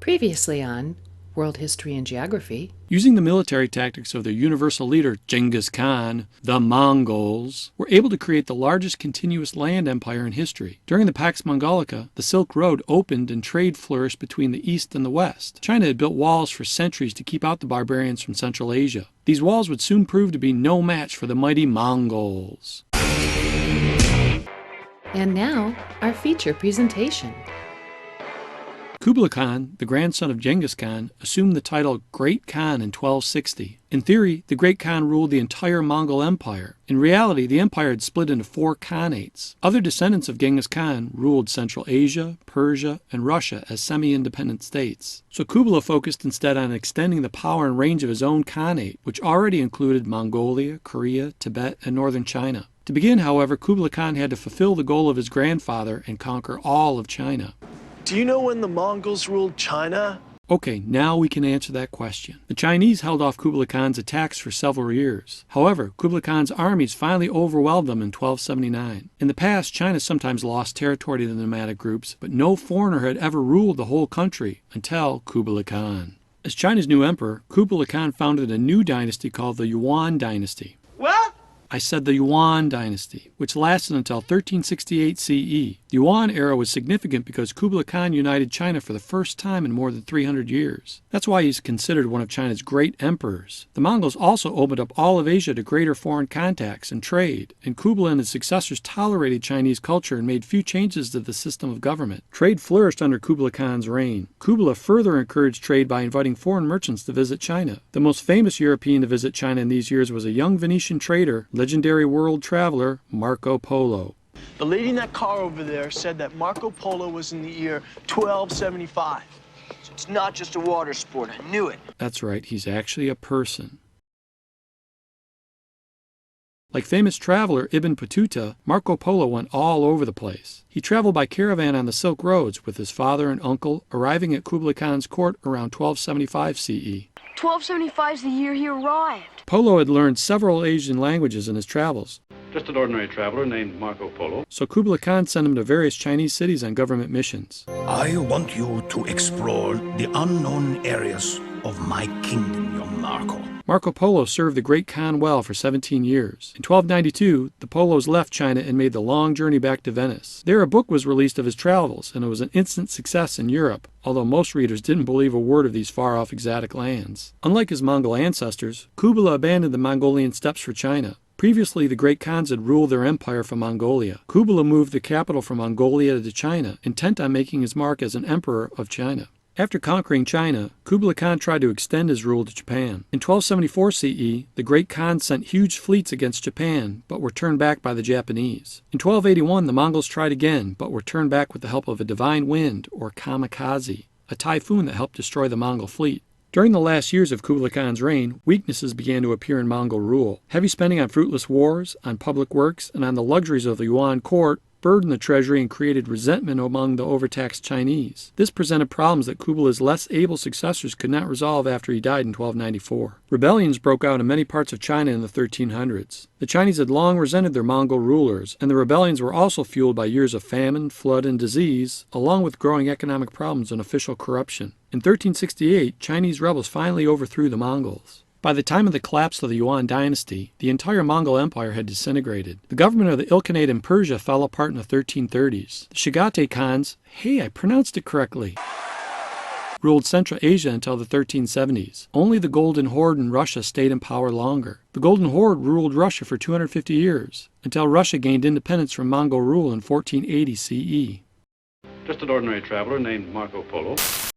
Previously on World History and Geography. Using the military tactics of their universal leader, Genghis Khan, the Mongols were able to create the largest continuous land empire in history. During the Pax Mongolica, the Silk Road opened and trade flourished between the East and the West. China had built walls for centuries to keep out the barbarians from Central Asia. These walls would soon prove to be no match for the mighty Mongols. And now, our feature presentation. Kublai Khan, the grandson of Genghis Khan, assumed the title Great Khan in 1260. In theory, the Great Khan ruled the entire Mongol Empire. In reality, the empire had split into 4 khanates. Other descendants of Genghis Khan ruled Central Asia, Persia, and Russia as semi-independent states. So Kublai focused instead on extending the power and range of his own khanate, which already included Mongolia, Korea, Tibet, and northern China. To begin, however, Kublai Khan had to fulfill the goal of his grandfather and conquer all of China. Do you know when the Mongols ruled China? Okay, now we can answer that question. The Chinese held off Kublai Khan's attacks for several years. However, Kublai Khan's armies finally overwhelmed them in 1279. In the past, China sometimes lost territory to the nomadic groups, but no foreigner had ever ruled the whole country until Kublai Khan. As China's new emperor, Kublai Khan founded a new dynasty called the Yuan Dynasty. What? I said the Yuan Dynasty, which lasted until 1368 CE. The Yuan era was significant because Kublai Khan united China for the first time in more than 300 years. That's why he's considered one of China's great emperors. The Mongols also opened up all of Asia to greater foreign contacts and trade, and Kublai and his successors tolerated Chinese culture and made few changes to the system of government. Trade flourished under Kublai Khan's reign. Kublai further encouraged trade by inviting foreign merchants to visit China. The most famous European to visit China in these years was a young Venetian trader, legendary world traveler Marco Polo. The lady in that car over there said that Marco Polo was in the year 1275. So it's not just a water sport. I knew it. That's right, he's actually a person. Like famous traveler Ibn Battuta, Marco Polo went all over the place. He traveled by caravan on the Silk Roads with his father and uncle, arriving at Kublai Khan's court around 1275 CE. 1275 is the year he arrived. Polo had learned several Asian languages in his travels. Just an ordinary traveler named Marco Polo. So Kublai Khan sent him to various Chinese cities on government missions. I want you to explore the unknown areas of my kingdom, young Marco. Marco Polo served the Great Khan well for 17 years. In 1292, the Polos left China and made the long journey back to Venice. There a book was released of his travels, and it was an instant success in Europe, although most readers didn't believe a word of these far-off exotic lands. Unlike his Mongol ancestors, Kublai abandoned the Mongolian steppes for China. Previously, the Great Khans had ruled their empire from Mongolia. Kublai moved the capital from Mongolia to China, intent on making his mark as an emperor of China. After conquering China, Kublai Khan tried to extend his rule to Japan. In 1274 CE, the Great Khan sent huge fleets against Japan, but were turned back by the Japanese. In 1281, the Mongols tried again, but were turned back with the help of a divine wind, or kamikaze, a typhoon that helped destroy the Mongol fleet. During the last years of Kublai Khan's reign, weaknesses began to appear in Mongol rule. Heavy spending on fruitless wars, on public works, and on the luxuries of the Yuan court burdened the treasury and created resentment among the overtaxed Chinese. This presented problems that Kublai's less able successors could not resolve after he died in 1294. Rebellions broke out in many parts of China in the 1300s. The Chinese had long resented their Mongol rulers, and the rebellions were also fueled by years of famine, flood, and disease, along with growing economic problems and official corruption. In 1368, Chinese rebels finally overthrew the Mongols. By the time of the collapse of the Yuan Dynasty, the entire Mongol Empire had disintegrated. The government of the Ilkhanate in Persia fell apart in the 1330s. The Shigate Khans, hey, I pronounced it correctly, ruled Central Asia until the 1370s. Only the Golden Horde in Russia stayed in power longer. The Golden Horde ruled Russia for 250 years, until Russia gained independence from Mongol rule in 1480 CE. Just an ordinary traveler named Marco Polo.